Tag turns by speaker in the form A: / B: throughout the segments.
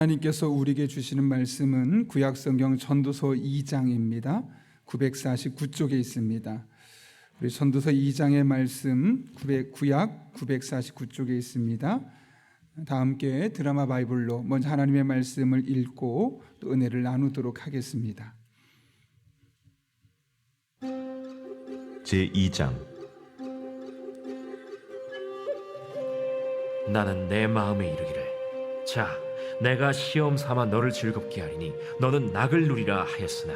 A: 하나님께서 우리에게 주시는 말씀은 구약성경 전도서 2장입니다. 949쪽에 있습니다. 우리 전도서 2장의 말씀 구약 949쪽에 있습니다. 다 함께 드라마 바이블로 먼저 하나님의 말씀을 읽고 또 은혜를 나누도록 하겠습니다.
B: 제2장.
C: 나는 내 마음에 이르기를, 자, 내가 시험 삼아 너를 즐겁게 하리니 너는 낙을 누리라 하였으나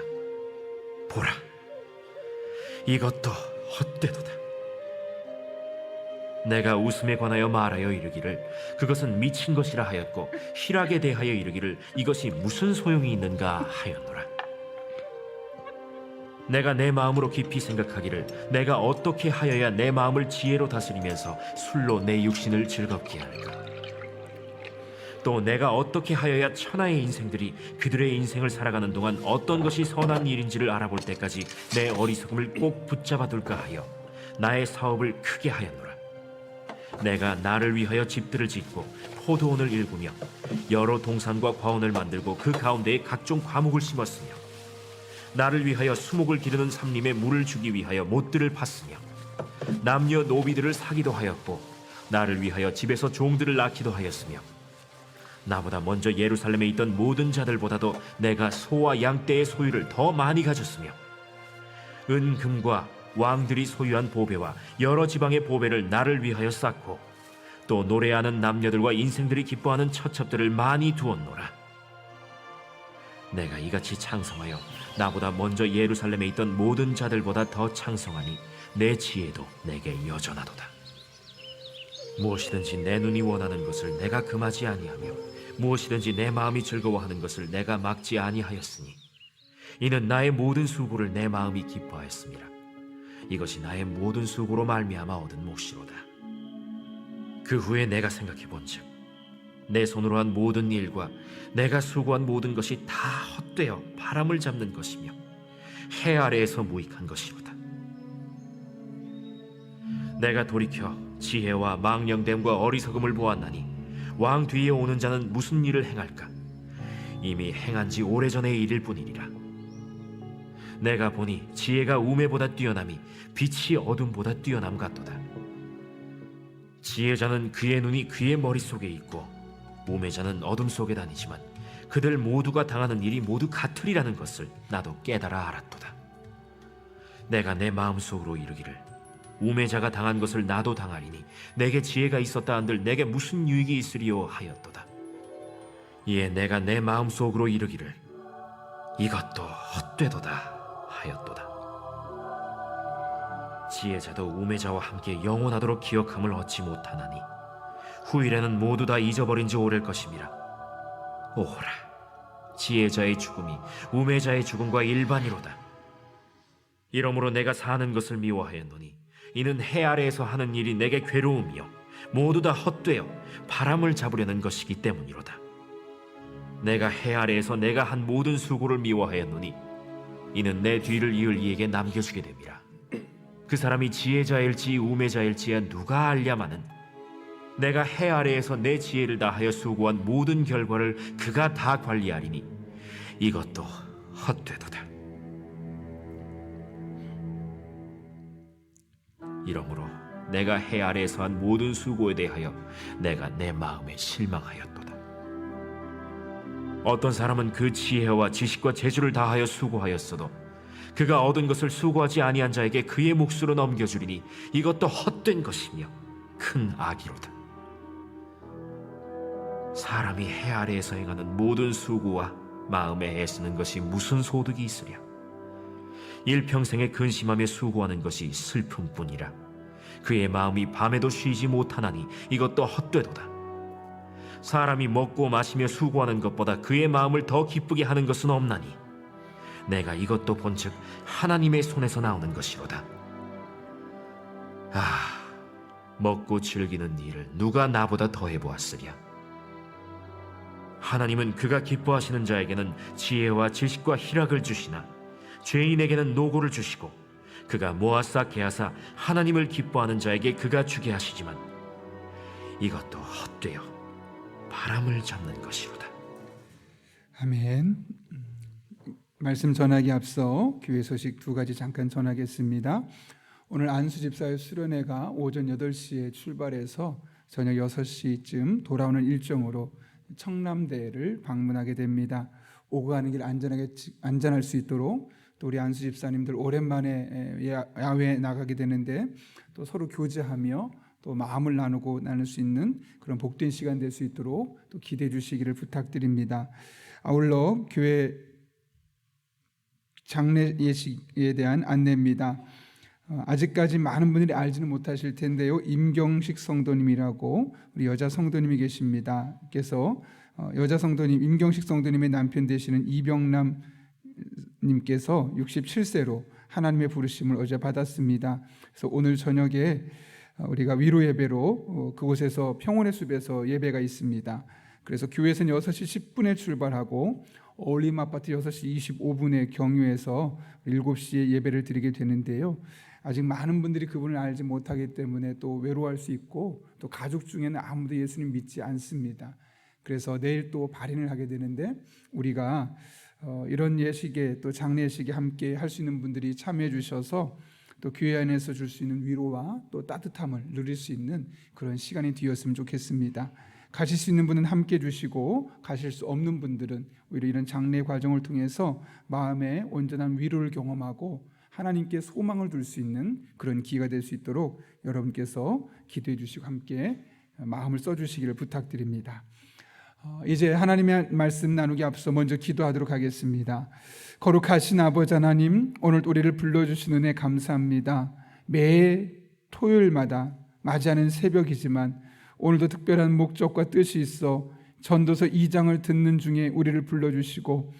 C: 보라, 이것도 헛되도다. 내가 웃음에 관하여 말하여 이르기를 그것은 미친 것이라 하였고, 희락에 대하여 이르기를 이것이 무슨 소용이 있는가 하였노라. 내가 내 마음으로 깊이 생각하기를 내가 어떻게 하여야 내 마음을 지혜로 다스리면서 술로 내 육신을 즐겁게 할까? 또 내가 어떻게 하여야 천하의 인생들이 그들의 인생을 살아가는 동안 어떤 것이 선한 일인지를 알아볼 때까지 내 어리석음을 꼭 붙잡아둘까 하여 나의 사업을 크게 하였노라. 내가 나를 위하여 집들을 짓고 포도원을 일구며 여러 동산과 과원을 만들고 그 가운데에 각종 과목을 심었으며, 나를 위하여 수목을 기르는 삼림에 물을 주기 위하여 못들을 팠으며, 남녀 노비들을 사기도 하였고 나를 위하여 집에서 종들을 낳기도 하였으며, 나보다 먼저 예루살렘에 있던 모든 자들보다도 내가 소와 양떼의 소유를 더 많이 가졌으며, 은금과 왕들이 소유한 보배와 여러 지방의 보배를 나를 위하여 쌓고, 또 노래하는 남녀들과 인생들이 기뻐하는 처첩들을 많이 두었노라. 내가 이같이 창성하여 나보다 먼저 예루살렘에 있던 모든 자들보다 더 창성하니 내 지혜도 내게 여전하도다. 무엇이든지 내 눈이 원하는 것을 내가 금하지 아니하며 무엇이든지 내 마음이 즐거워하는 것을 내가 막지 아니하였으니, 이는 나의 모든 수고를 내 마음이 기뻐하였습니다. 이것이 나의 모든 수고로 말미암아 얻은 몫이로다. 그 후에 내가 생각해 본즉, 내 손으로 한 모든 일과 내가 수고한 모든 것이 다 헛되어 바람을 잡는 것이며 해 아래에서 무익한 것이로다. 내가 돌이켜 지혜와 망령됨과 어리석음을 보았나니 왕 뒤에 오는 자는 무슨 일을 행할까? 이미 행한 지 오래전의 일일 뿐이니라. 내가 보니 지혜가 우매보다 뛰어남이 빛이 어둠보다 뛰어남 같도다. 지혜자는 그의 눈이 그의 머릿속에 있고 우매자는 어둠 속에 다니지만 그들 모두가 당하는 일이 모두 같으리라는 것을 나도 깨달아 알았도다. 내가 내 마음속으로 이르기를, 우매자가 당한 것을 나도 당하리니 내게 지혜가 있었다 한들 내게 무슨 유익이 있으리요 하였도다. 이에 내가 내 마음속으로 이르기를 이것도 헛되도다 하였도다. 지혜자도 우매자와 함께 영원하도록 기억함을 얻지 못하나니 후일에는 모두 다 잊어버린 지 오래일 것임이라. 오호라, 지혜자의 죽음이 우매자의 죽음과 일반이로다. 이러므로 내가 사는 것을 미워하였노니 이는 해 아래에서 하는 일이 내게 괴로움이요 모두 다 헛되어 바람을 잡으려는 것이기 때문이로다. 내가 해 아래에서 내가 한 모든 수고를 미워하였노니 이는 내 뒤를 이을 이에게 남겨주게 됨이라. 그 사람이 지혜자일지 우매자일지야 누가 알랴마는 내가 해 아래에서 내 지혜를 다하여 수고한 모든 결과를 그가 다 관리하리니 이것도 헛되도다. 이러므로 내가 해 아래에서 한 모든 수고에 대하여 내가 내 마음에 실망하였도다. 어떤 사람은 그 지혜와 지식과 재주를 다하여 수고하였어도 그가 얻은 것을 수고하지 아니한 자에게 그의 몫으로 넘겨주리니 이것도 헛된 것이며 큰 악이로다. 사람이 해 아래에서 행하는 모든 수고와 마음에 애쓰는 것이 무슨 소득이 있으랴? 일평생에 근심하며 수고하는 것이 슬픔뿐이라. 그의 마음이 밤에도 쉬지 못하나니 이것도 헛되도다. 사람이 먹고 마시며 수고하는 것보다 그의 마음을 더 기쁘게 하는 것은 없나니 내가 이것도 본즉 하나님의 손에서 나오는 것이로다. 먹고 즐기는 일을 누가 나보다 더 해보았으랴? 하나님은 그가 기뻐하시는 자에게는 지혜와 지식과 희락을 주시나 죄인에게는 노고를 주시고 그가 모아 쌓게 하사 하나님을 기뻐하는 자에게 그가 주게 하시지만 이것도 헛되어 바람을 잡는 것이로다.
A: 아멘. 말씀 전하기 앞서 교회 소식 두 가지 잠깐 전하겠습니다. 오늘 안수 집사의 수련회가 오전 8시에 출발해서 저녁 6시쯤 돌아오는 일정으로 청남대를 방문하게 됩니다. 오고 가는 길 안전할 수 있도록 또 우리 안수 집사님들 오랜만에 야외에 나가게 되는데 또 서로 교제하며 또 마음을 나눌 수 있는 그런 복된 시간 될 수 있도록 또 기대해 주시기를 부탁드립니다. 아울러 교회 장례 예식에 대한 안내입니다. 아직까지 많은 분들이 알지는 못하실 텐데요. 임경식 성도님이라고 우리 여자 성도님이 계십니다. 그래서 여자 성도님 임경식 성도님의 남편 되시는 이병남 님께서 67세로 하나님의 부르심을 어제 받았습니다. 그래서 오늘 저녁에 우리가 위로 예배로 그곳에서 평온의 숲에서 예배가 있습니다. 그래서 교회에서는 6시 10분에 출발하고 어울림 아파트 6시 25분에 경유해서 7시에 예배를 드리게 되는데요. 아직 많은 분들이 그분을 알지 못하기 때문에 또 외로워할 수 있고 또 가족 중에는 아무도 예수님 믿지 않습니다. 그래서 내일 또 발인을 하게 되는데 우리가 이런 예식에 또 장례식에 함께 할 수 있는 분들이 참여해 주셔서 또 교회 안에서 줄 수 있는 위로와 또 따뜻함을 누릴 수 있는 그런 시간이 되었으면 좋겠습니다. 가실 수 있는 분은 함께 주시고 가실 수 없는 분들은 오히려 이런 장례 과정을 통해서 마음의 온전한 위로를 경험하고 하나님께 소망을 둘 수 있는 그런 기회가 될 수 있도록 여러분께서 기도해 주시고 함께 마음을 써주시기를 부탁드립니다. 이제 하나님의 말씀 나누기 앞서 먼저 기도하도록 하겠습니다. 거룩하신 아버지 하나님, 오늘 우리를 불러주신 은혜 감사합니다. 매 토요일마다 맞이하는 새벽이지만 오늘도 특별한 목적과 뜻이 있어 전도서 2장을 듣는 중에 우리를 불러주시고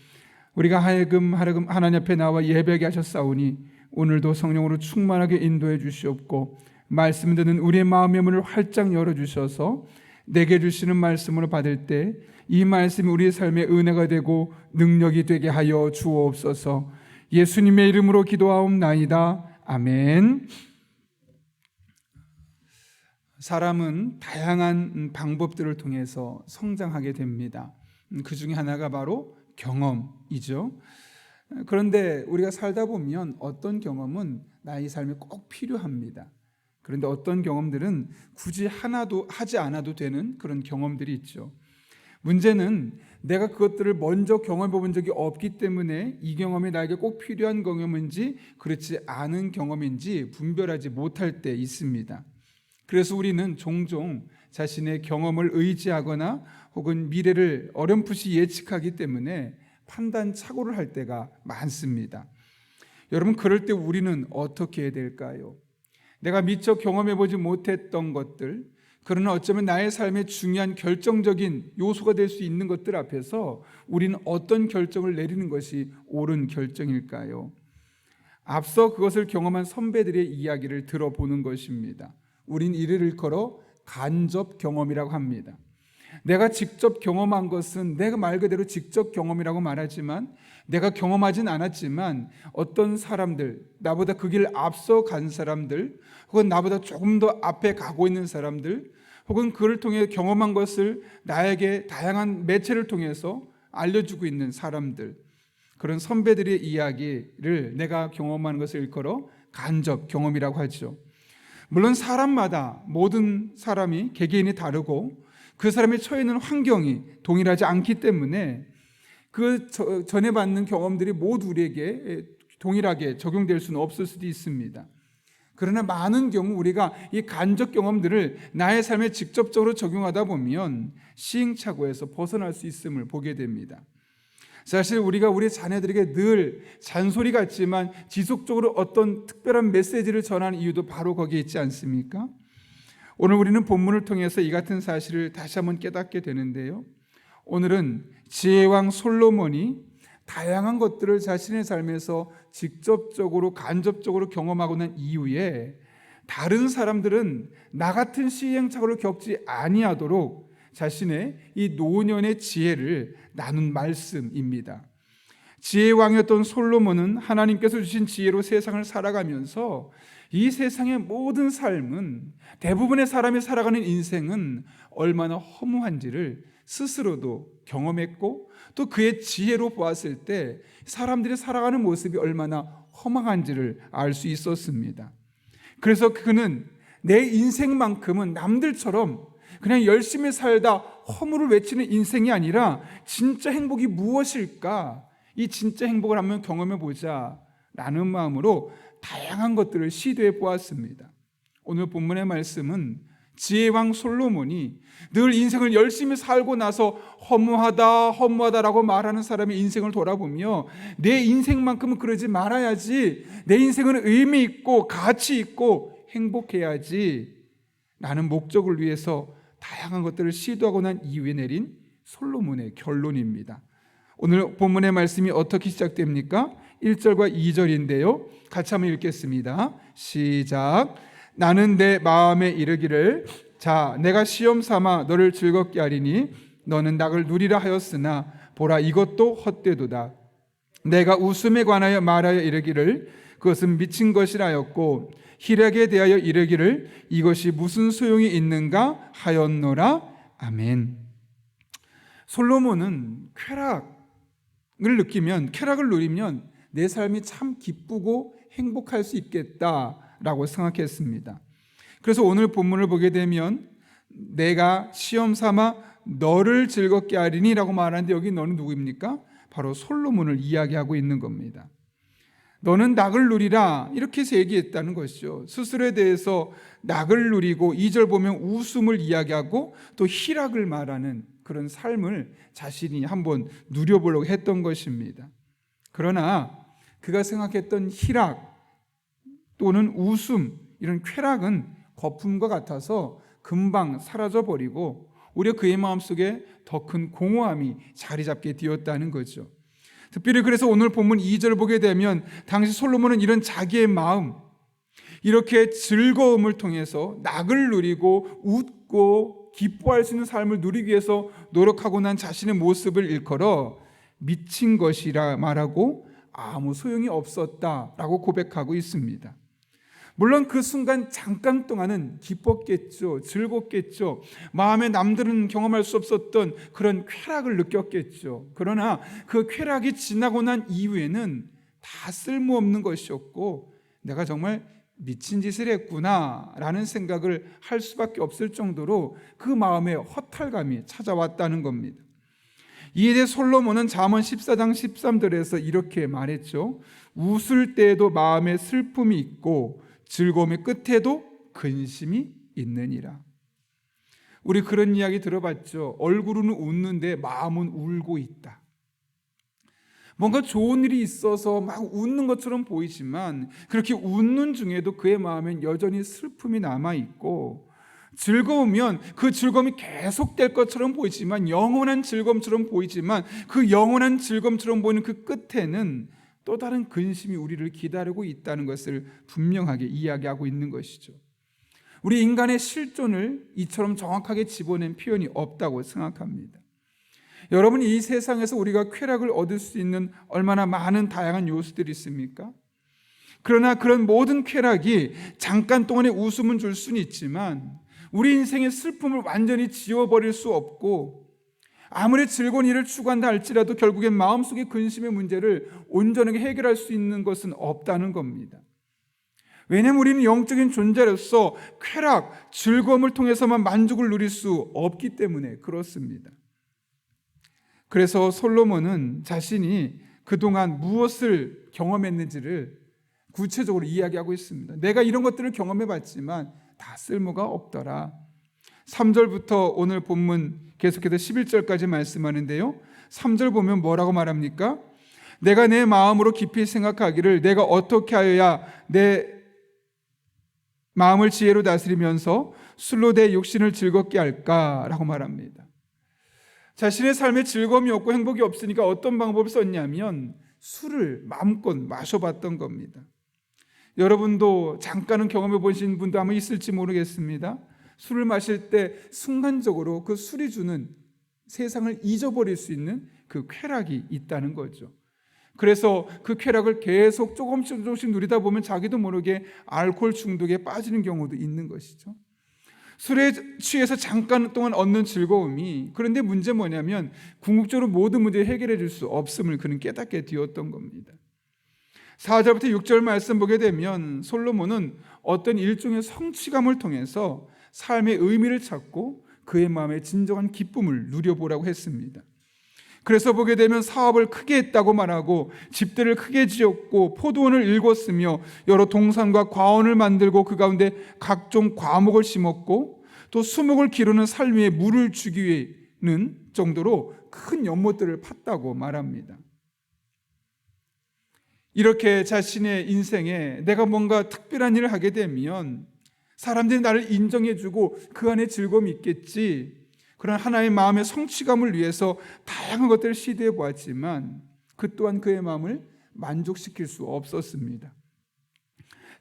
A: 우리가 하여금 하나님 앞에 나와 예배하게 하셨사오니 오늘도 성령으로 충만하게 인도해 주시옵고 말씀 듣는 우리의 마음의 문을 활짝 열어주셔서 내게 주시는 말씀으로 받을 때 이 말씀이 우리의 삶의 은혜가 되고 능력이 되게 하여 주옵소서. 예수님의 이름으로 기도하옵나이다. 아멘. 사람은 다양한 방법들을 통해서 성장하게 됩니다. 그 중에 하나가 바로 경험이죠. 그런데 우리가 살다 보면 어떤 경험은 나의 삶에 꼭 필요합니다. 그런데 어떤 경험들은 굳이 하나도 하지 않아도 되는 그런 경험들이 있죠. 문제는 내가 그것들을 먼저 경험해 본 적이 없기 때문에 이 경험이 나에게 꼭 필요한 경험인지 그렇지 않은 경험인지 분별하지 못할 때 있습니다. 그래서 우리는 종종 자신의 경험을 의지하거나 혹은 미래를 어렴풋이 예측하기 때문에 판단 착오를 할 때가 많습니다. 여러분, 그럴 때 우리는 어떻게 해야 될까요? 내가 미처 경험해보지 못했던 것들, 그러나 어쩌면 나의 삶의 중요한 결정적인 요소가 될 수 있는 것들 앞에서 우리는 어떤 결정을 내리는 것이 옳은 결정일까요? 앞서 그것을 경험한 선배들의 이야기를 들어보는 것입니다. 우린 이를 일컬어 간접 경험이라고 합니다. 내가 직접 경험한 것은 내가 말 그대로 직접 경험이라고 말하지만 내가 경험하진 않았지만 어떤 사람들, 나보다 그 길 앞서 간 사람들 혹은 나보다 조금 더 앞에 가고 있는 사람들 혹은 그를 통해 경험한 것을 나에게 다양한 매체를 통해서 알려주고 있는 사람들, 그런 선배들의 이야기를 내가 경험하는 것을 일컬어 간접 경험이라고 하죠. 물론 사람마다 모든 사람이 개개인이 다르고 그 사람이 처해 있는 환경이 동일하지 않기 때문에 그 전에 받는 경험들이 모두 우리에게 동일하게 적용될 수는 없을 수도 있습니다. 그러나 많은 경우 우리가 이 간접 경험들을 나의 삶에 직접적으로 적용하다 보면 시행착오에서 벗어날 수 있음을 보게 됩니다. 사실 우리가 우리 자녀들에게 늘 잔소리 같지만 지속적으로 어떤 특별한 메시지를 전하는 이유도 바로 거기에 있지 않습니까? 오늘 우리는 본문을 통해서 이 같은 사실을 다시 한번 깨닫게 되는데요. 오늘은 지혜왕 솔로몬이 다양한 것들을 자신의 삶에서 직접적으로 간접적으로 경험하고 난 이후에 다른 사람들은 나 같은 시행착오를 겪지 아니하도록 자신의 이 노년의 지혜를 나눈 말씀입니다. 지혜왕이었던 솔로몬은 하나님께서 주신 지혜로 세상을 살아가면서 이 세상의 모든 삶은, 대부분의 사람이 살아가는 인생은 얼마나 허무한지를 스스로도 경험했고 또 그의 지혜로 보았을 때 사람들이 살아가는 모습이 얼마나 허망한지를 알 수 있었습니다. 그래서 그는 내 인생만큼은 남들처럼 그냥 열심히 살다 허물을 외치는 인생이 아니라 진짜 행복이 무엇일까? 이 진짜 행복을 한번 경험해 보자 라는 마음으로 다양한 것들을 시도해 보았습니다. 오늘 본문의 말씀은 지혜왕 솔로몬이 늘 인생을 열심히 살고 나서 허무하다라고 말하는 사람의 인생을 돌아보며 내 인생만큼은 그러지 말아야지, 내 인생은 의미 있고 가치 있고 행복해야지 라는 목적을 위해서 다양한 것들을 시도하고 난 이후에 내린 솔로몬의 결론입니다. 오늘 본문의 말씀이 어떻게 시작됩니까? 1절과 2절인데요. 같이 한번 읽겠습니다. 시작. 나는 내 마음에 이르기를 자 내가 시험 삼아 너를 즐겁게 하리니 너는 낙을 누리라 하였으나 보라 이것도 헛되도다. 내가 웃음에 관하여 말하여 이르기를 그것은 미친 것이라 하였고 희락에 대하여 이르기를 이것이 무슨 소용이 있는가 하였노라. 아멘. 솔로몬은 쾌락을 누리면 내 삶이 참 기쁘고 행복할 수 있겠다라고 생각했습니다. 그래서 오늘 본문을 보게 되면 내가 시험 삼아 너를 즐겁게 하리니라고 말하는데 여기 너는 누구입니까? 바로 솔로몬을 이야기하고 있는 겁니다. 너는 낙을 누리라 이렇게 해서 얘기했다는 것이죠. 스스로에 대해서 낙을 누리고 2절 보면 웃음을 이야기하고 또 희락을 말하는 그런 삶을 자신이 한번 누려보려고 했던 것입니다. 그러나 그가 생각했던 희락 또는 웃음 이런 쾌락은 거품과 같아서 금방 사라져버리고 오히려 그의 마음속에 더 큰 공허함이 자리 잡게 되었다는 거죠. 특별히 그래서 오늘 본문 2절을 보게 되면 당시 솔로몬은 이런 자기의 마음 이렇게 즐거움을 통해서 낙을 누리고 웃고 기뻐할 수 있는 삶을 누리기 위해서 노력하고 난 자신의 모습을 일컬어 미친 것이라 말하고 아무 소용이 없었다라고 고백하고 있습니다. 물론 그 순간 잠깐 동안은 기뻤겠죠. 즐겁겠죠. 마음에 남들은 경험할 수 없었던 그런 쾌락을 느꼈겠죠. 그러나 그 쾌락이 지나고 난 이후에는 다 쓸모없는 것이었고 내가 정말 미친 짓을 했구나 라는 생각을 할 수밖에 없을 정도로 그 마음에 허탈감이 찾아왔다는 겁니다. 이에 대해 솔로몬은 잠언 14장 13절에서 이렇게 말했죠. 웃을 때에도 마음에 슬픔이 있고 즐거움의 끝에도 근심이 있느니라. 우리 그런 이야기 들어봤죠. 얼굴은 웃는데 마음은 울고 있다. 뭔가 좋은 일이 있어서 막 웃는 것처럼 보이지만 그렇게 웃는 중에도 그의 마음엔 여전히 슬픔이 남아있고 즐거우면 그 즐거움이 계속될 것처럼 보이지만 영원한 즐거움처럼 보이지만 그 영원한 즐거움처럼 보이는 그 끝에는 또 다른 근심이 우리를 기다리고 있다는 것을 분명하게 이야기하고 있는 것이죠. 우리 인간의 실존을 이처럼 정확하게 집어낸 표현이 없다고 생각합니다. 여러분 이 세상에서 우리가 쾌락을 얻을 수 있는 얼마나 많은 다양한 요소들이 있습니까? 그러나 그런 모든 쾌락이 잠깐 동안의 웃음은 줄 수는 있지만 우리 인생의 슬픔을 완전히 지워버릴 수 없고 아무리 즐거운 일을 추구한다 할지라도 결국엔 마음속의 근심의 문제를 온전하게 해결할 수 있는 것은 없다는 겁니다. 왜냐하면 우리는 영적인 존재로서 쾌락, 즐거움을 통해서만 만족을 누릴 수 없기 때문에 그렇습니다. 그래서 솔로몬은 자신이 그동안 무엇을 경험했는지를 구체적으로 이야기하고 있습니다. 내가 이런 것들을 경험해봤지만 다 쓸모가 없더라. 3절부터 오늘 본문 계속해서 11절까지 말씀하는데요. 3절 보면 뭐라고 말합니까? 내가 내 마음으로 깊이 생각하기를 내가 어떻게 하여야 내 마음을 지혜로 다스리면서 술로 내 육신을 즐겁게 할까라고 말합니다. 자신의 삶에 즐거움이 없고 행복이 없으니까 어떤 방법을 썼냐면 술을 마음껏 마셔봤던 겁니다. 여러분도 잠깐은 경험해 보신 분도 아마 있을지 모르겠습니다. 술을 마실 때 순간적으로 그 술이 주는 세상을 잊어버릴 수 있는 그 쾌락이 있다는 거죠. 그래서 그 쾌락을 계속 조금씩 누리다 보면 자기도 모르게 알코올 중독에 빠지는 경우도 있는 것이죠. 술에 취해서 잠깐 동안 얻는 즐거움이, 그런데 문제 뭐냐면 궁극적으로 모든 문제를 해결해 줄 수 없음을 그는 깨닫게 되었던 겁니다. 4절부터 6절 말씀 보게 되면 솔로몬은 어떤 일종의 성취감을 통해서 삶의 의미를 찾고 그의 마음에 진정한 기쁨을 누려보라고 했습니다. 그래서 보게 되면 사업을 크게 했다고 말하고 집들을 크게 지었고 포도원을 일궜으며 여러 동산과 과원을 만들고 그 가운데 각종 과목을 심었고 또 수목을 기르는 삶에 물을 주기 위는 정도로 큰 연못들을 팠다고 말합니다. 이렇게 자신의 인생에 내가 뭔가 특별한 일을 하게 되면 사람들이 나를 인정해주고 그 안에 즐거움이 있겠지, 그런 하나의 마음의 성취감을 위해서 다양한 것들을 시도해 보았지만 그 또한 그의 마음을 만족시킬 수 없었습니다.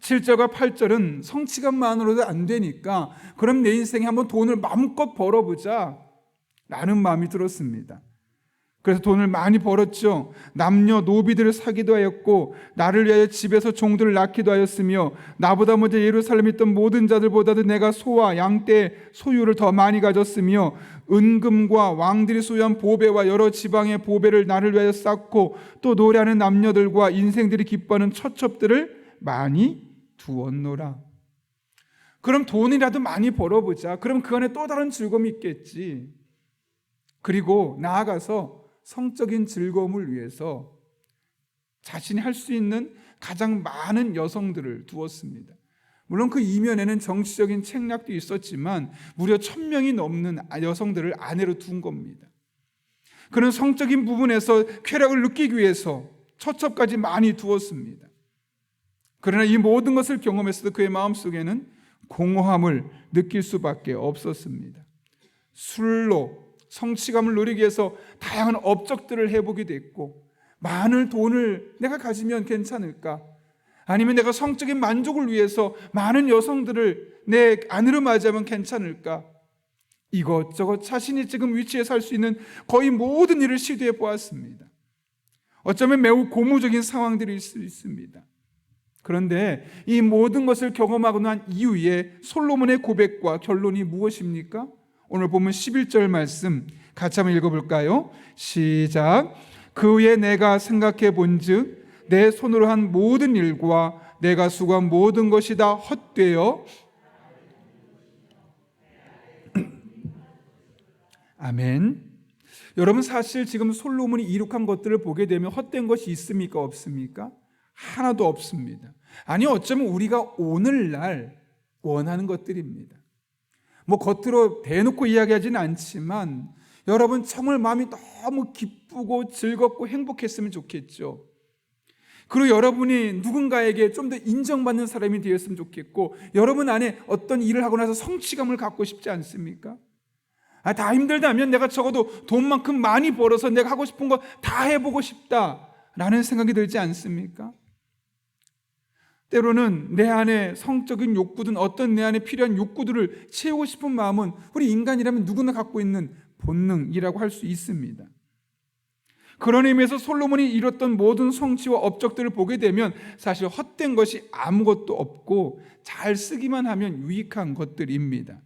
A: 7절과 8절은 성취감만으로도 안 되니까 그럼 내 인생에 한번 돈을 마음껏 벌어보자 라는 마음이 들었습니다. 그래서 돈을 많이 벌었죠. 남녀 노비들을 사기도 하였고 나를 위하여 집에서 종들을 낳기도 하였으며 나보다 먼저 예루살렘에 있던 모든 자들보다도 내가 소와 양떼 소유를 더 많이 가졌으며 은금과 왕들이 소유한 보배와 여러 지방의 보배를 나를 위하여 쌓고 또 노래하는 남녀들과 인생들이 기뻐하는 처첩들을 많이 두었노라. 그럼 돈이라도 많이 벌어보자. 그럼 그 안에 또 다른 즐거움이 있겠지. 그리고 나아가서 성적인 즐거움을 위해서 자신이 할 수 있는 가장 많은 여성들을 두었습니다. 물론 그 이면에는 정치적인 책략도 있었지만 무려 1000명이 넘는 여성들을 아내로 둔 겁니다. 그는 성적인 부분에서 쾌락을 느끼기 위해서 처첩까지 많이 두었습니다. 그러나 이 모든 것을 경험했어도 그의 마음속에는 공허함을 느낄 수밖에 없었습니다. 술로 성취감을 누리기 위해서 다양한 업적들을 해보게 됐고, 많은 돈을 내가 가지면 괜찮을까? 아니면 내가 성적인 만족을 위해서 많은 여성들을 내 아내로 맞이하면 괜찮을까? 이것저것 자신이 지금 위치에 살 수 있는 거의 모든 일을 시도해 보았습니다. 어쩌면 매우 고무적인 상황들이 있을 수 있습니다. 그런데 이 모든 것을 경험하고 난 이후에 솔로몬의 고백과 결론이 무엇입니까? 오늘 보면 11절 말씀 같이 한번 읽어볼까요? 시작. 그 후에 내가 생각해 본즉 내 손으로 한 모든 일과 내가 수고한 모든 것이 다 헛되어 아멘. 여러분, 사실 지금 솔로몬이 이룩한 것들을 보게 되면 헛된 것이 있습니까? 없습니까? 하나도 없습니다. 아니, 어쩌면 우리가 오늘날 원하는 것들입니다. 뭐 겉으로 대놓고 이야기하지는 않지만 여러분, 정말 마음이 너무 기쁘고 즐겁고 행복했으면 좋겠죠. 그리고 여러분이 누군가에게 좀 더 인정받는 사람이 되었으면 좋겠고, 여러분 안에 어떤 일을 하고 나서 성취감을 갖고 싶지 않습니까? 다 힘들다면 내가 적어도 돈만큼 많이 벌어서 내가 하고 싶은 거 다 해보고 싶다라는 생각이 들지 않습니까? 때로는 내 안에 성적인 욕구든 어떤 내 안에 필요한 욕구들을 채우고 싶은 마음은 우리 인간이라면 누구나 갖고 있는 본능이라고 할 수 있습니다. 그런 의미에서 솔로몬이 이뤘던 모든 성취와 업적들을 보게 되면 사실 헛된 것이 아무것도 없고 잘 쓰기만 하면 유익한 것들입니다.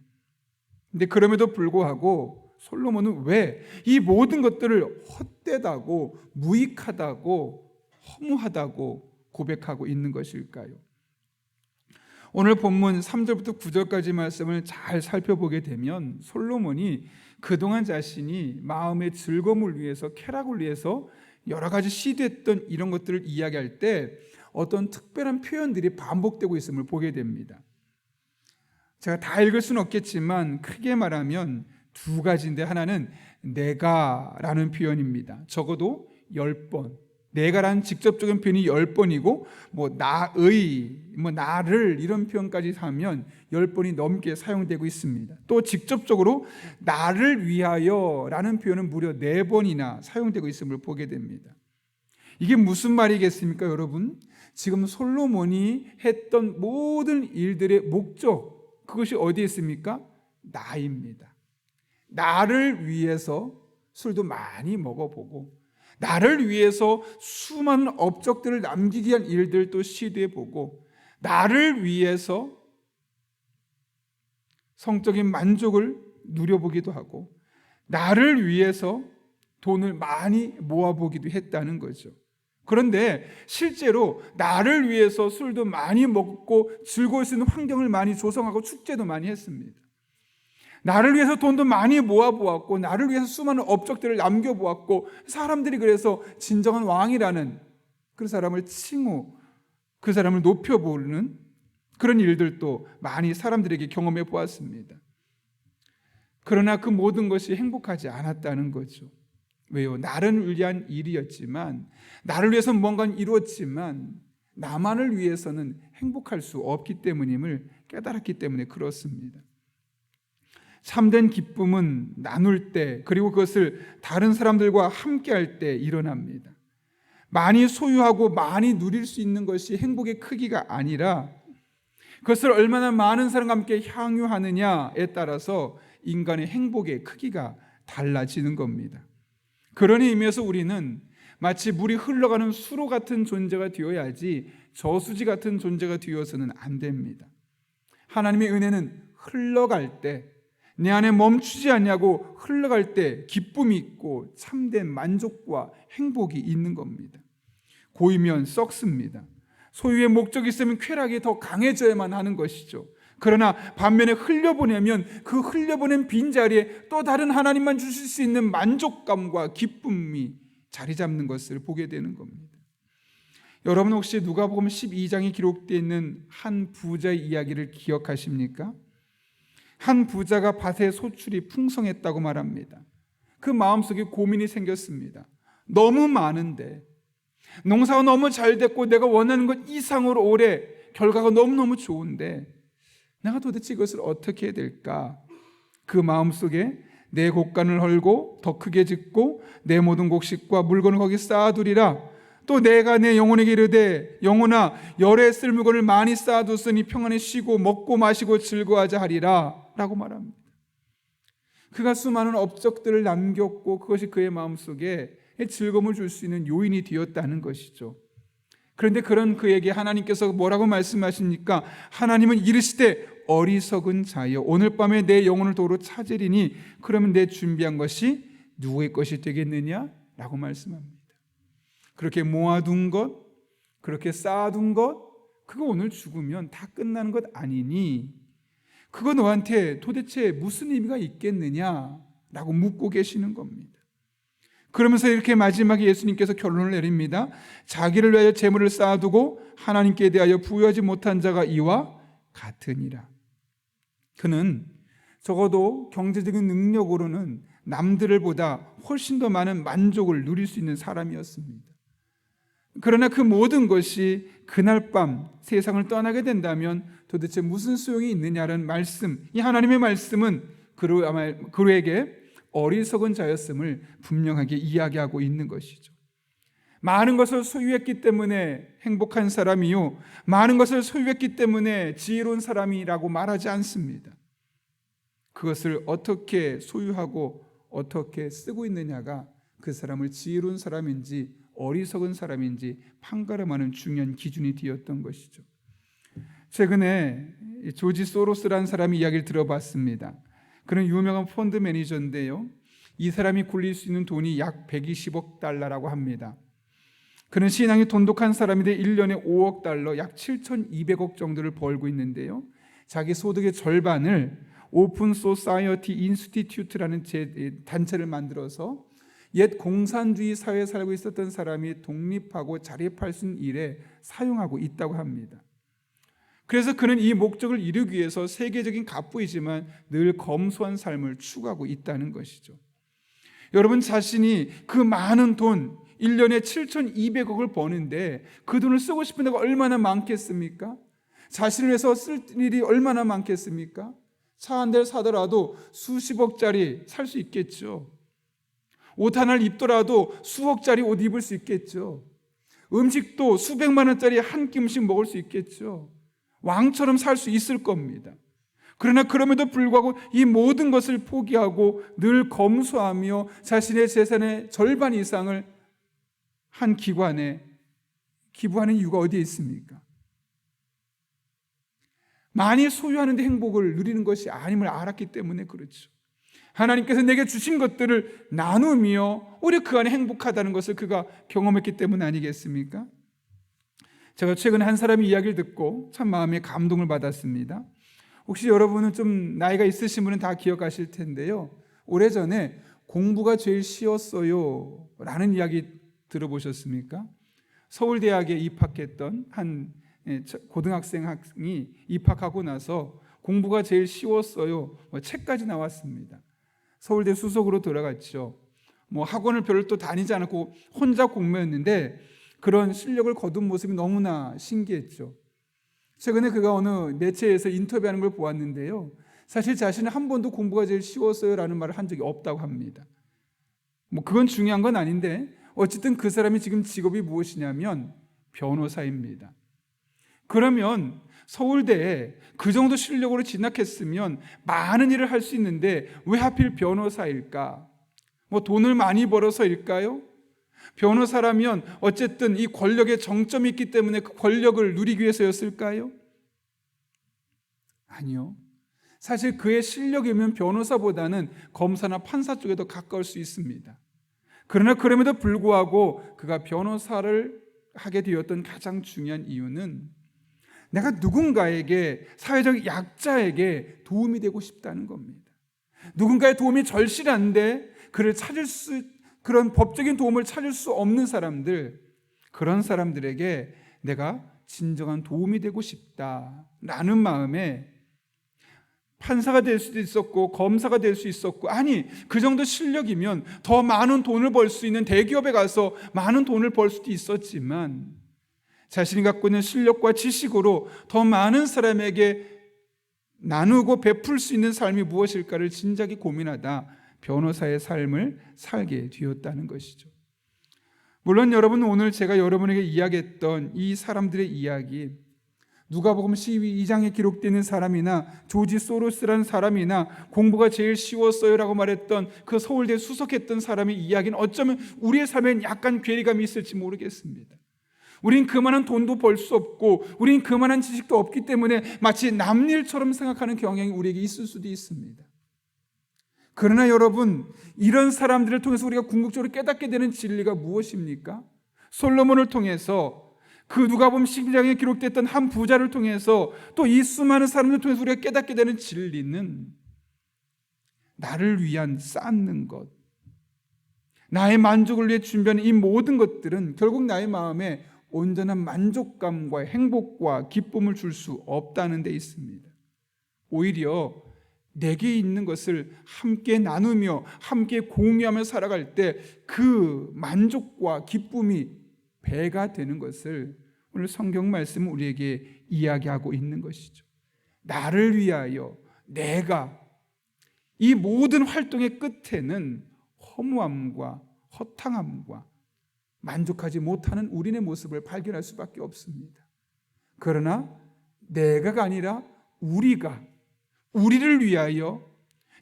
A: 근데 그럼에도 불구하고 솔로몬은 왜 이 모든 것들을 헛되다고 무익하다고 허무하다고 고백하고 있는 것일까요? 오늘 본문 3절부터 9절까지 말씀을 잘 살펴보게 되면 솔로몬이 그동안 자신이 마음의 즐거움을 위해서, 쾌락을 위해서 여러 가지 시도했던 이런 것들을 이야기할 때 어떤 특별한 표현들이 반복되고 있음을 보게 됩니다. 제가 다 읽을 수는 없겠지만 크게 말하면 두 가지인데, 하나는 내가라는 표현입니다. 적어도 10번. 내가라는 직접적인 표현이 10번이고 나의, 나를 이런 표현까지 하면 10번이 넘게 사용되고 있습니다. 또 직접적으로 나를 위하여라는 표현은 무려 4번이나 사용되고 있음을 보게 됩니다. 이게 무슨 말이겠습니까, 여러분? 지금 솔로몬이 했던 모든 일들의 목적, 그것이 어디에 있습니까? 나입니다. 나를 위해서 술도 많이 먹어보고, 나를 위해서 수많은 업적들을 남기기 위한 일들도 시도해보고, 나를 위해서 성적인 만족을 누려보기도 하고 나를 위해서 돈을 많이 모아보기도 했다는 거죠. 그런데 실제로 나를 위해서 술도 많이 먹고 즐거울 수 있는 환경을 많이 조성하고 축제도 많이 했습니다. 나를 위해서 돈도 많이 모아보았고 나를 위해서 수많은 업적들을 남겨보았고 사람들이 그래서 진정한 왕이라는 그 사람을 칭호, 그 사람을 높여보는 그런 일들도 많이 사람들에게 경험해 보았습니다. 그러나 그 모든 것이 행복하지 않았다는 거죠. 왜요? 나를 위한 일이었지만, 나를 위해서 뭔가는 이루었지만 나만을 위해서는 행복할 수 없기 때문임을 깨달았기 때문에 그렇습니다. 참된 기쁨은 나눌 때, 그리고 그것을 다른 사람들과 함께 할 때 일어납니다. 많이 소유하고 많이 누릴 수 있는 것이 행복의 크기가 아니라 그것을 얼마나 많은 사람과 함께 향유하느냐에 따라서 인간의 행복의 크기가 달라지는 겁니다. 그런 의미에서 우리는 마치 물이 흘러가는 수로 같은 존재가 되어야지 저수지 같은 존재가 되어서는 안 됩니다. 하나님의 은혜는 흘러갈 때, 내 안에 멈추지 않냐고 흘러갈 때 기쁨이 있고 참된 만족과 행복이 있는 겁니다. 고이면 썩습니다. 소유의 목적이 있으면 쾌락이 더 강해져야만 하는 것이죠. 그러나 반면에 흘려보내면 그 흘려보낸 빈자리에 또 다른 하나님만 주실 수 있는 만족감과 기쁨이 자리 잡는 것을 보게 되는 겁니다. 여러분 혹시 누가복음 12장에 기록되어 있는 한 부자의 이야기를 기억하십니까? 한 부자가 밭에 소출이 풍성했다고 말합니다. 그 마음속에 고민이 생겼습니다. 너무 많은데, 농사가 너무 잘 됐고 내가 원하는 것 이상으로 올해 결과가 너무너무 좋은데 내가 도대체 이것을 어떻게 해야 될까? 그 마음속에 내 곡간을 헐고 더 크게 짓고 내 모든 곡식과 물건을 거기 쌓아두리라. 또 내가 내 영혼에게 이르되 영혼아 열에 쓸 물건을 많이 쌓아뒀으니 평안히 쉬고 먹고 마시고 즐거워하자 하리라 라고 말합니다. 그가 수많은 업적들을 남겼고 그것이 그의 마음속에 즐거움을 줄 수 있는 요인이 되었다는 것이죠. 그런데 그런 그에게 하나님께서 뭐라고 말씀하십니까? 하나님은 이르시되 어리석은 자여 오늘 밤에 내 영혼을 도로 찾으리니 그러면 내 준비한 것이 누구의 것이 되겠느냐? 라고 말씀합니다. 그렇게 모아둔 것, 그렇게 쌓아둔 것, 그거 오늘 죽으면 다 끝나는 것 아니니 그거 너한테 도대체 무슨 의미가 있겠느냐라고 묻고 계시는 겁니다. 그러면서 이렇게 마지막에 예수님께서 결론을 내립니다. 자기를 위하여 재물을 쌓아두고 하나님께 대하여 부여하지 못한 자가 이와 같으니라. 그는 적어도 경제적인 능력으로는 남들을 보다 훨씬 더 많은 만족을 누릴 수 있는 사람이었습니다. 그러나 그 모든 것이 그날 밤 세상을 떠나게 된다면 도대체 무슨 소용이 있느냐는 말씀, 이 하나님의 말씀은 그에게 어리석은 자였음을 분명하게 이야기하고 있는 것이죠. 많은 것을 소유했기 때문에 행복한 사람이요, 많은 것을 소유했기 때문에 지혜로운 사람이라고 말하지 않습니다. 그것을 어떻게 소유하고 어떻게 쓰고 있느냐가 그 사람을 지혜로운 사람인지 어리석은 사람인지 판가름하는 중요한 기준이 되었던 것이죠. 최근에 조지 소로스라는 사람의 이야기를 들어봤습니다. 그는 유명한 펀드 매니저인데요, 이 사람이 굴릴 수 있는 돈이 약 120억 달러라고 합니다. 그는 신앙이 돈독한 사람인데 1년에 5억 달러, 약 7,200억 정도를 벌고 있는데요, 자기 소득의 절반을 오픈 소사이어티 인스티튜트라는 단체를 만들어서 옛 공산주의 사회에 살고 있었던 사람이 독립하고 자립할 수 있는 일에 사용하고 있다고 합니다. 그래서 그는 이 목적을 이루기 위해서 세계적인 갑부이지만 늘 검소한 삶을 추구하고 있다는 것이죠. 여러분 자신이 그 많은 돈 1년에 7,200억을 버는데 그 돈을 쓰고 싶은 데가 얼마나 많겠습니까? 자신을 위해서 쓸 일이 얼마나 많겠습니까? 차 한 대를 사더라도 수십억짜리 살 수 있겠죠. 옷 하나를 입더라도 수억짜리 옷 입을 수 있겠죠. 음식도 수백만 원짜리 한 끼 음식 먹을 수 있겠죠. 왕처럼 살 수 있을 겁니다. 그러나 그럼에도 불구하고 이 모든 것을 포기하고 늘 검소하며 자신의 재산의 절반 이상을 한 기관에 기부하는 이유가 어디에 있습니까? 많이 소유하는 데 행복을 누리는 것이 아님을 알았기 때문에 그렇죠. 하나님께서 내게 주신 것들을 나누며 오히려 그 안에 행복하다는 것을 그가 경험했기 때문 아니겠습니까? 제가 최근에 한 사람의 이야기를 듣고 참 마음에 감동을 받았습니다. 혹시 여러분은 좀 나이가 있으신 분은 다 기억하실 텐데요, 오래전에 공부가 제일 쉬웠어요 라는 이야기 들어보셨습니까? 서울대학에 입학했던 한 고등학생이 입학하고 나서 공부가 제일 쉬웠어요, 책까지 나왔습니다. 서울대 수석으로 들어갔죠. 학원을 별로 또 다니지 않았고 혼자 공부했는데 그런 실력을 거둔 모습이 너무나 신기했죠. 최근에 그가 어느 매체에서 인터뷰하는 걸 보았는데요, 사실 자신은 한 번도 공부가 제일 쉬웠어요 라는 말을 한 적이 없다고 합니다. 그건 중요한 건 아닌데 어쨌든 그 사람이 지금 직업이 무엇이냐면 변호사입니다. 그러면 서울대에 그 정도 실력으로 진학했으면 많은 일을 할 수 있는데 왜 하필 변호사일까? 돈을 많이 벌어서일까요? 변호사라면 어쨌든 이 권력의 정점이 있기 때문에 그 권력을 누리기 위해서였을까요? 아니요. 사실 그의 실력이면 변호사보다는 검사나 판사 쪽에 더 가까울 수 있습니다. 그러나 그럼에도 불구하고 그가 변호사를 하게 되었던 가장 중요한 이유는 내가 누군가에게, 사회적 약자에게 도움이 되고 싶다는 겁니다. 누군가의 도움이 절실한데 그런 법적인 도움을 찾을 수 없는 사람들, 그런 사람들에게 내가 진정한 도움이 되고 싶다라는 마음에 판사가 될 수도 있었고 검사가 될 수 있었고, 아니 그 정도 실력이면 더 많은 돈을 벌 수 있는 대기업에 가서 많은 돈을 벌 수도 있었지만 자신이 갖고 있는 실력과 지식으로 더 많은 사람에게 나누고 베풀 수 있는 삶이 무엇일까를 진작에 고민하다 변호사의 삶을 살게 되었다는 것이죠. 물론 여러분, 오늘 제가 여러분에게 이야기했던 이 사람들의 이야기, 누가복음 12장에 기록되는 사람이나 조지 소로스라는 사람이나 공부가 제일 쉬웠어요 라고 말했던 그 서울대 수석했던 사람의 이야기는 어쩌면 우리의 삶엔 약간 괴리감이 있을지 모르겠습니다. 우린 그만한 돈도 벌 수 없고 우린 그만한 지식도 없기 때문에 마치 남일처럼 생각하는 경향이 우리에게 있을 수도 있습니다. 그러나 여러분, 이런 사람들을 통해서 우리가 궁극적으로 깨닫게 되는 진리가 무엇입니까? 솔로몬을 통해서, 그 누가복음 12장에 기록됐던 한 부자를 통해서, 또 이 수많은 사람들을 통해서 우리가 깨닫게 되는 진리는 나를 위한 쌓는 것, 나의 만족을 위해 준비하는 이 모든 것들은 결국 나의 마음에 온전한 만족감과 행복과 기쁨을 줄 수 없다는 데 있습니다. 오히려 내게 있는 것을 함께 나누며 함께 공유하며 살아갈 때 그 만족과 기쁨이 배가 되는 것을 오늘 성경 말씀은 우리에게 이야기하고 있는 것이죠. 나를 위하여 내가, 이 모든 활동의 끝에는 허무함과 허탕함과 만족하지 못하는 우리의 모습을 발견할 수밖에 없습니다. 그러나 내가가 아니라 우리를 위하여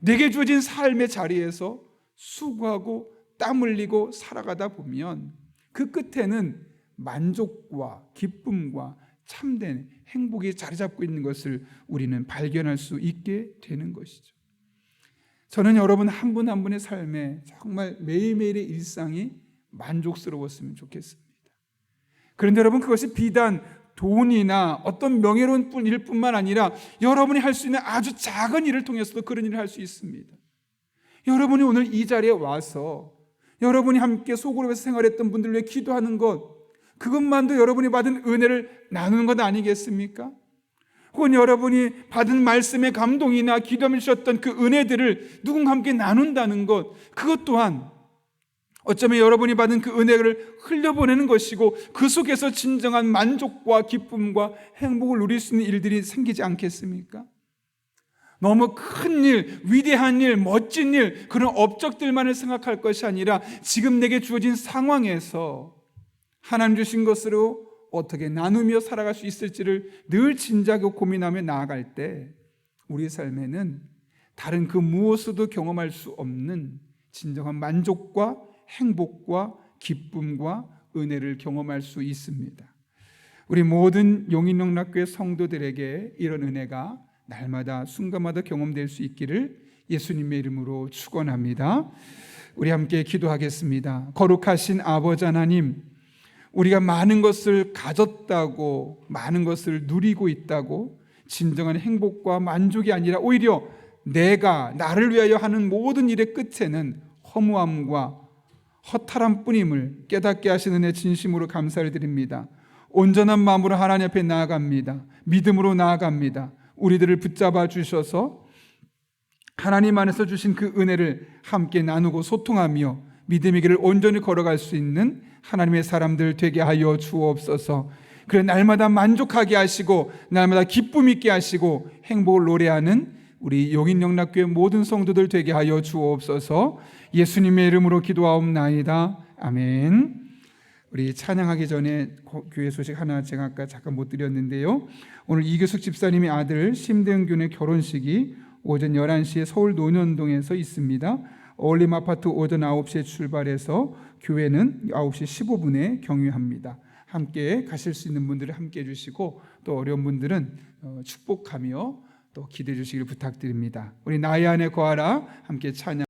A: 내게 주어진 삶의 자리에서 수고하고 땀 흘리고 살아가다 보면 그 끝에는 만족과 기쁨과 참된 행복이 자리 잡고 있는 것을 우리는 발견할 수 있게 되는 것이죠. 저는 여러분 한 분 한 분의 삶에 정말 매일매일의 일상이 만족스러웠으면 좋겠습니다. 그런데 여러분, 그것이 비단 돈이나 어떤 명예로운 일뿐만 아니라 여러분이 할 수 있는 아주 작은 일을 통해서도 그런 일을 할 수 있습니다. 여러분이 오늘 이 자리에 와서 여러분이 함께 소그룹에서 생활했던 분들 위해 기도하는 것, 그것만도 여러분이 받은 은혜를 나누는 것 아니겠습니까? 혹은 여러분이 받은 말씀의 감동이나 기도하며 주셨던 그 은혜들을 누군가 함께 나눈다는 것, 그것 또한 어쩌면 여러분이 받은 그 은혜를 흘려보내는 것이고 그 속에서 진정한 만족과 기쁨과 행복을 누릴 수 있는 일들이 생기지 않겠습니까? 너무 큰 일, 위대한 일, 멋진 일, 그런 업적들만을 생각할 것이 아니라 지금 내게 주어진 상황에서 하나님 주신 것으로 어떻게 나누며 살아갈 수 있을지를 늘 진지하게 고민하며 나아갈 때 우리 삶에는 다른 그 무엇으로도 경험할 수 없는 진정한 만족과 행복과 기쁨과 은혜를 경험할 수 있습니다. 우리 모든 용인영락교회 성도들에게 이런 은혜가 날마다 순간마다 경험될 수 있기를 예수님의 이름으로 축원합니다. 우리 함께 기도하겠습니다. 거룩하신 아버지 하나님, 우리가 많은 것을 가졌다고, 많은 것을 누리고 있다고 진정한 행복과 만족이 아니라 오히려 내가 나를 위하여 하는 모든 일의 끝에는 허무함과 허탈함 뿐임을 깨닫게 하시는 은혜 진심으로 감사를 드립니다. 온전한 마음으로 하나님 앞에 나아갑니다. 믿음으로 나아갑니다. 우리들을 붙잡아 주셔서 하나님 안에서 주신 그 은혜를 함께 나누고 소통하며 믿음의 길을 온전히 걸어갈 수 있는 하나님의 사람들 되게 하여 주옵소서. 그래 날마다 만족하게 하시고 날마다 기쁨 있게 하시고 행복을 노래하는 우리 용인영락교회 모든 성도들 되게 하여 주옵소서. 예수님의 이름으로 기도하옵나이다. 아멘. 우리 찬양하기 전에 교회 소식 하나 제가 아까 잠깐 못 드렸는데요. 오늘 이교숙 집사님의 아들 심대은 결혼식이 오전 11시에 서울 논현동에서 있습니다. 어울림 아파트 오전 9시에 출발해서 교회는 9시 15분에 경유합니다. 함께 가실 수 있는 분들은 함께 해주시고 또 어려운 분들은 축복하며 또 기대해 주시기를 부탁드립니다. 우리 나의 안에 거하라 함께 찬양